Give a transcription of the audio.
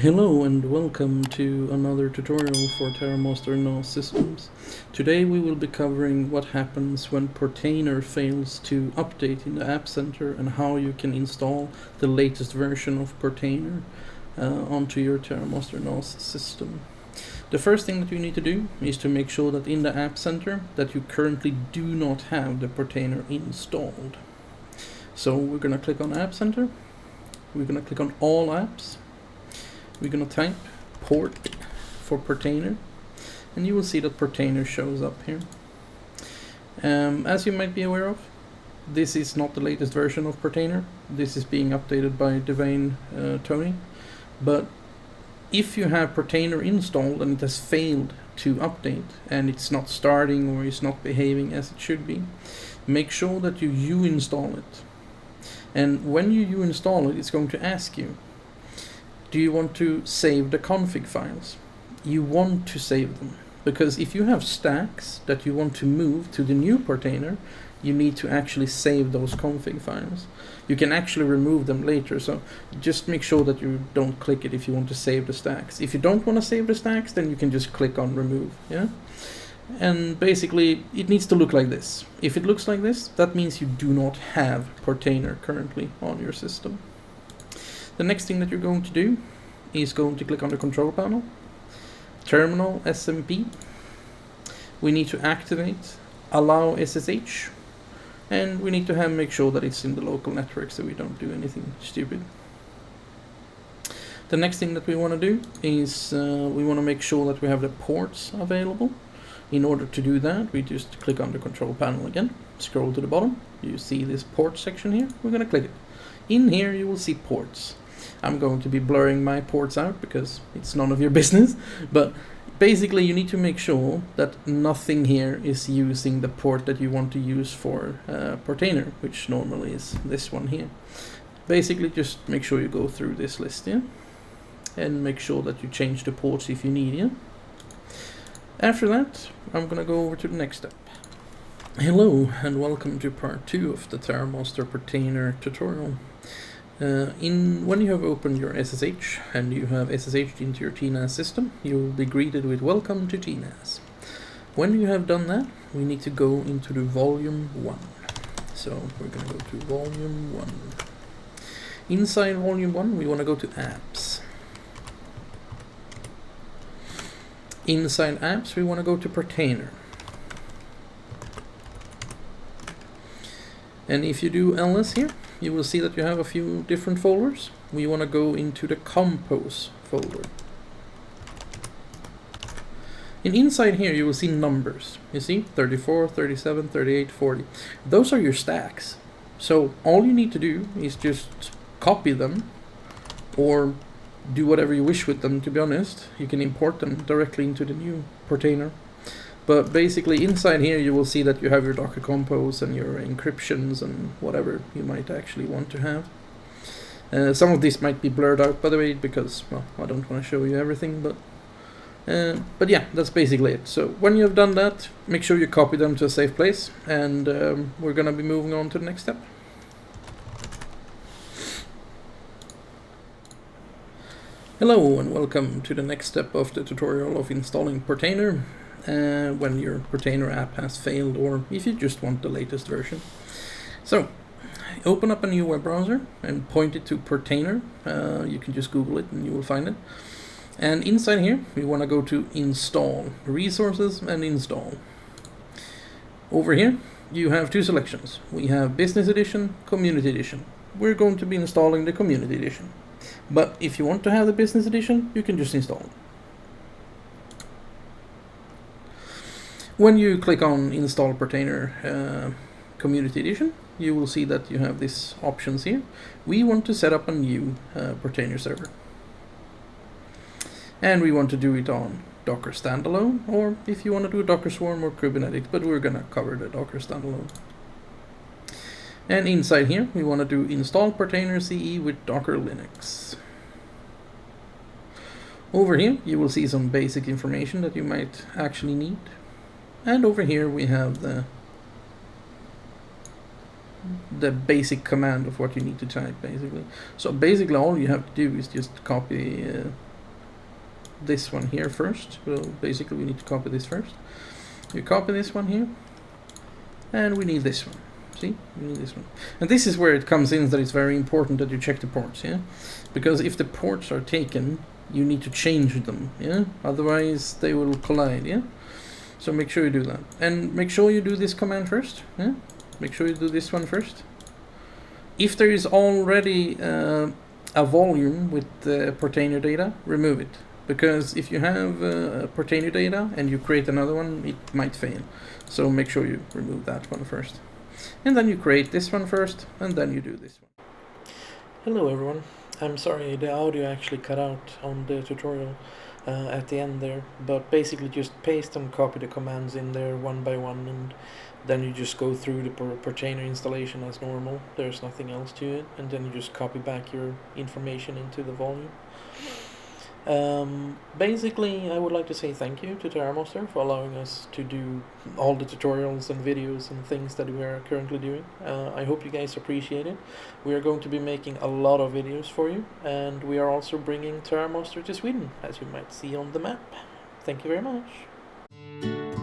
Hello and welcome to another tutorial for TerraMaster NAS systems. Today we will be covering what happens when Portainer fails to update in the App Center and how you can install the latest version of Portainer onto your TerraMaster NAS system. The first thing that you need to do is to make sure that in the App Center that you currently do not have the Portainer installed. So we're going to click on App Center, we're going to click on All Apps. We're going to type port for Portainer, and you will see that Portainer shows up here. As you might be aware of, this is not the latest version of Portainer. This is being updated by Devane Tony. But if you have Portainer installed and it has failed to update, and it's not starting or it's not behaving as it should be, make sure that you uinstall it. And when you uinstall it, it's going to ask you, do you want to save the config files? You want to save them, because if you have stacks that you want to move to the new Portainer, you need to actually save those config files. You can actually remove them later, so just make sure that you don't click it if you want to save the stacks. If you don't want to save the stacks, then you can just click on remove, yeah? And basically it needs to look like this. If it looks like this, that means you do not have Portainer currently on your system. The next thing that you're going to do is going to click on the control panel, terminal snmp. We need to activate allow SSH, and we need to make sure that it's in the local network so we don't do anything stupid. The next thing that we want to do is we want to make sure that we have the ports available. In order to do that, we just click on the control panel again, scroll to the bottom, you see this port section here, we're going to click it. In here you will see ports. I'm going to be blurring my ports out because it's none of your business, but basically you need to make sure that nothing here is using the port that you want to use for Portainer, which normally is this one here. Basically just make sure you go through this list, yeah? And make sure that you change the ports if you need, yeah? After that, I'm gonna go over to the next step. Hello and welcome to part 2 of the TerraMaster Portainer tutorial. When you have opened your SSH and you have SSH'd into your TNAS system, you will be greeted with welcome to TNAS. When you have done that, we need to go into the volume 1. So we're going to go to volume 1. Inside volume 1, we want to go to apps. Inside apps, we want to go to Portainer. And if you do ls here, you will see that you have a few different folders. We want to go into the compose folder. And inside here you will see numbers. You see 34, 37, 38, 40. Those are your stacks. So all you need to do is just copy them or do whatever you wish with them, to be honest. You can import them directly into the new Portainer. But basically inside here you will see that you have your Docker Compose and your encryptions and whatever you might actually want to have. Some of this might be blurred out, by the way, because, well, I don't want to show you everything, but yeah, that's basically it. So when you have done that, make sure you copy them to a safe place, and we're going to be moving on to the next step. Hello and welcome to the next step of the tutorial of installing Portainer. When your Portainer app has failed, or if you just want the latest version. So open up a new web browser and point it to Portainer. You can just Google it and you will find it. And inside here we want to go to install, resources and install. Over here you have two selections. We have business edition, community edition. We're going to be installing the community edition, but if you want to have the business edition, you can just install it. When you click on Install Portainer Community Edition, you will see that you have these options here. We want to set up a new Portainer server. And we want to do it on Docker Standalone, or if you want to do a Docker Swarm or Kubernetes, but we're going to cover the Docker Standalone. And inside here, we want to do Install Portainer CE with Docker Linux. Over here, you will see some basic information that you might actually need. And over here we have the basic command of what you need to type, basically. So basically all you have to do is just copy this one here first. Well, basically we need to copy this first. You copy this one here, and we need this one. See, we need this one. And this is where it comes in that it's very important that you check the ports, yeah? Because if the ports are taken, you need to change them, yeah? Otherwise they will collide, yeah? So make sure you do that. And make sure you do this command first, yeah? Make sure you do this one first. If there is already a volume with the Portainer data, remove it. Because if you have Portainer data and you create another one, it might fail. So make sure you remove that one first. And then you create this one first, and then you do this one. Hello everyone. I'm sorry, the audio actually cut out on the tutorial at the end there. But basically just paste and copy the commands in there one by one, and then you just go through the Portainer installation as normal. There's nothing else to it. And then you just copy back your information into the volume. Basically, I would like to say thank you to TerraMaster for allowing us to do all the tutorials and videos and things that we are currently doing. I hope you guys appreciate it. We are going to be making a lot of videos for you, and we are also bringing TerraMaster to Sweden, as you might see on the map. Thank you very much.